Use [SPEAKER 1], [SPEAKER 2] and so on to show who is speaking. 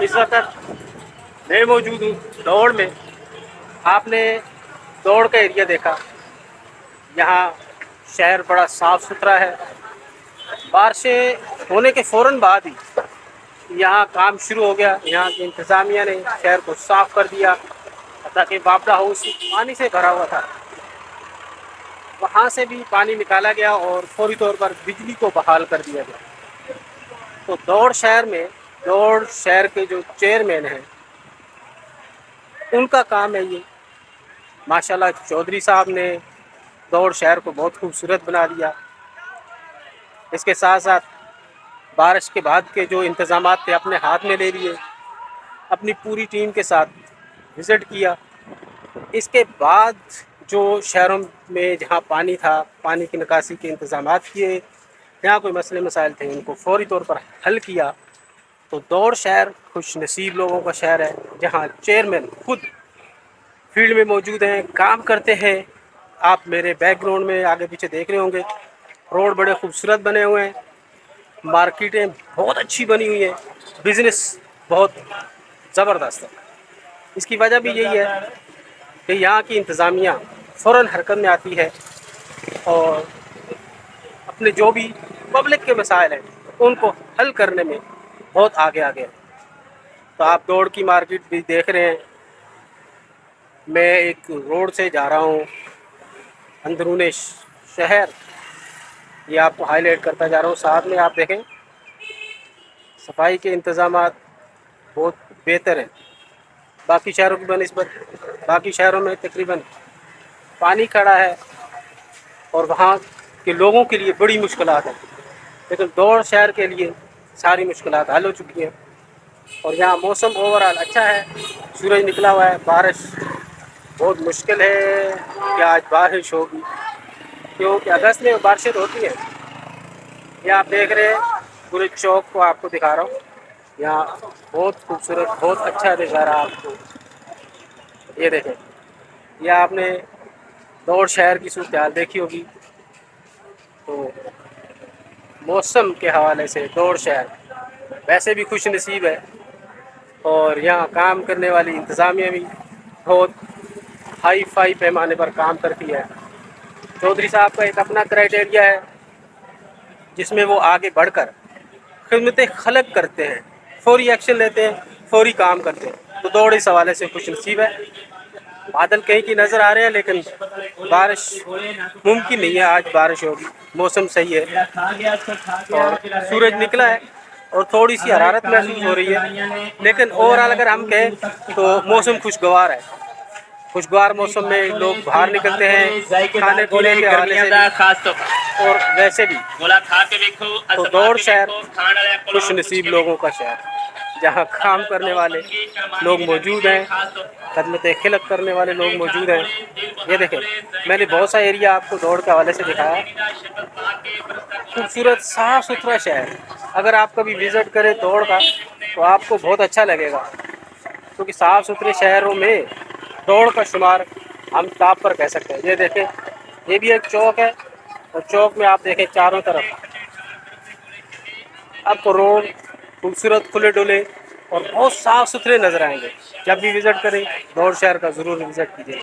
[SPEAKER 1] इस वक्त मैं मौजूद हूँ दौड़ में। आपने दौड़ का एरिया देखा, यहाँ शहर बड़ा साफ़ सुथरा है। बारिशें होने के फ़ौरन बाद ही यहाँ काम शुरू हो गया। यहाँ की इंतज़ामिया ने शहर को साफ़ कर दिया, ताकि बाबरा हाउस पानी से भरा हुआ था, वहाँ से भी पानी निकाला गया और फौरी तौर पर बिजली को बहाल कर दिया गया। तो दौड़ शहर के जो चेयरमैन हैं, उनका काम है ये। माशाल्लाह चौधरी साहब ने दौड़ शहर को बहुत खूबसूरत बना दिया। इसके साथ साथ बारिश के बाद के जो इंतज़ामात थे अपने हाथ में ले लिए, अपनी पूरी टीम के साथ विज़िट किया। इसके बाद जो शहरों में जहाँ पानी था, पानी की निकासी के इंतज़ामात किए, जहाँ कोई मसले मसाइल थे उनको फौरी तौर पर हल किया। तो दौड़ शहर खुश नसीब लोगों का शहर है, जहाँ चेयरमैन खुद फील्ड में मौजूद हैं, काम करते हैं। आप मेरे बैकग्राउंड में आगे पीछे देख रहे होंगे, रोड बड़े खूबसूरत बने हुए हैं, मार्केटें बहुत अच्छी बनी हुई हैं, बिज़नेस बहुत ज़बरदस्त है। इसकी वजह भी यही है कि यहाँ की इंतज़ामिया फ़ौरन हरकत में आती है और अपने जो भी पब्लिक के मसाइल हैं उनको हल करने में बहुत आगे है। तो आप दौड़ की मार्केट भी देख रहे हैं। मैं एक रोड से जा रहा हूँ अंदरूने शहर, ये आपको हाईलाइट करता जा रहा हूँ। साथ में आप देखें सफाई के इंतज़ामात बहुत बेहतर हैं बाकी शहरों की बनिस्बत। बाकी शहरों में तकरीबन पानी खड़ा है और वहाँ के लोगों के लिए बड़ी मुश्किलात हैं, लेकिन दौड़ शहर के लिए सारी मुश्किलात हल हो चुकी हैं। और यहाँ मौसम ओवरऑल अच्छा है, सूरज निकला हुआ है। बारिश बहुत मुश्किल है कि आज बारिश होगी, क्योंकि अगस्त में बारिशें होती हैं। यहाँ आप देख रहे हैं पूरे चौक को आपको दिखा रहा हूँ, यहाँ बहुत खूबसूरत बहुत अच्छा नज़ारा आपको। ये देखें, यह आपने दौड़ शहर की सूरत हाल देखी होगी। तो मौसम के हवाले से दौड़ शहर वैसे भी खुश नसीब है और यहाँ काम करने वाली इंतज़ामिया भी बहुत हाई फाई पैमाने पर काम करती है। चौधरी साहब का एक अपना क्राइटेरिया है जिसमें वो आगे बढ़कर खिदमत खलक करते हैं, फौरी एक्शन लेते हैं, फौरी काम करते हैं। तो दौड़ इस हवाले से खुश नसीब है। बादल कहीं की नज़र आ रहे हैं, लेकिन बारिश मुमकिन नहीं है आज बारिश होगी। मौसम सही है और सूरज निकला है और थोड़ी सी हरारत महसूस हो रही है, लेकिन ओवरऑल अगर हम कहें तो मौसम खुशगवार है। खुशगवार मौसम में लोग बाहर निकलते हैं खाने पीने के हवाले से भी और वैसे भी। तो दौड़ शहर खुश नसीब लोगों का शहर, जहाँ काम करने वाले लोग मौजूद हैं, खदमत खिलक करने वाले लोग मौजूद हैं। ये देखें, मैंने बहुत सा एरिया आपको दौड़ के हवाले से दिखाया। खूबसूरत साफ़ सुथरा शहर, अगर आप कभी विज़िट करें दौड़ का तो आपको बहुत अच्छा लगेगा, क्योंकि साफ़ सुथरे शहरों में दौड़ का शुमार हम टॉप पर कह सकते हैं। ये देखें, ये भी एक चौक है और चौक में आप देखें चारों तरफ आपको रोड खूबसूरत खुले डुले और बहुत साफ़ सुथरे नज़र आएंगे। जब भी विज़िट करें दौड़ शहर का ज़रूर विज़िट कीजिए।